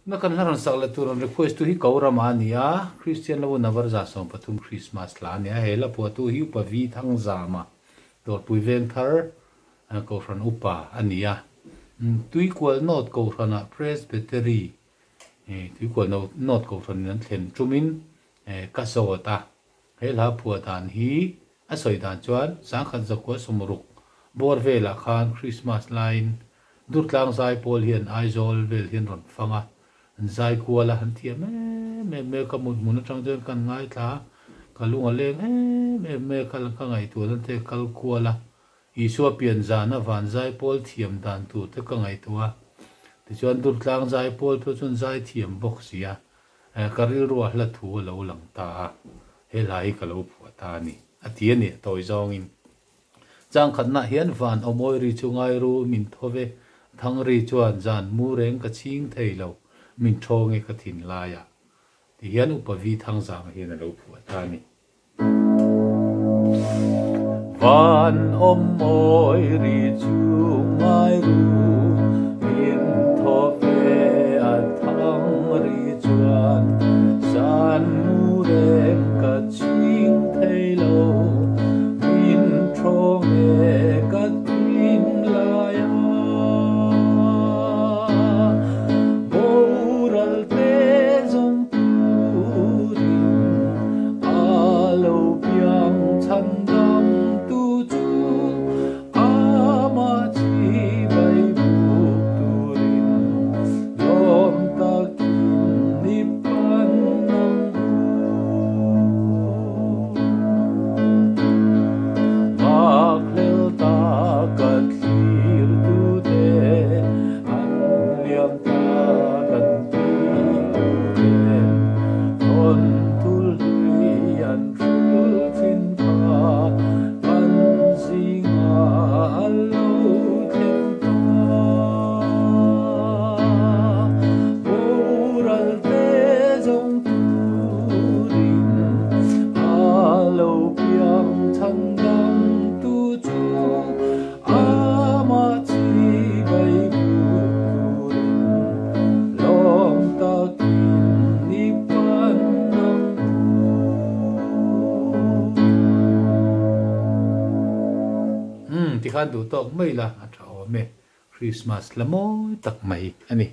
na kan haran sakla turon request tu hi kaurama ania Christian lo na varza som pathum Christmas la ania hela pu tu hi pa vi thang zama dor pui veng thar ko ran upa ania tui kwal not ko rana presbytery tui kwal not ko ran nan thlen tumin ka sota hela pu dan hi a soi dan chuan sang khan zakwa sumruk bor vela khan Christmas line durtlang zai pol hian aizol vel hian ron fanga zai kuala han thiam me ka mun atang den kan ngai tha kalunga leng me kal ka ngai tu dan te kal kuala isu pian zana van zai pol thiam dan tu te ka ngai tua ti chuan durtlang zai pol pe chun zai thiam box sia karil ruah la thu lo lang ta he lai ka lo phu ta ni atia ni toy zong in chang khatna hian van omoi ri chungai ru min thove thang ri chuan zan mu reng ka ching thei lo min thong e ka thin la ya ti hian upavi thang zang hian lo phu ta ni van omoi ri chungai ru min thove a thang ri chuan zan mu reng ka ching thei lo min thong e ka thin la ya ti khan du tok mai la a thaw me Christmas la moi tak mai ani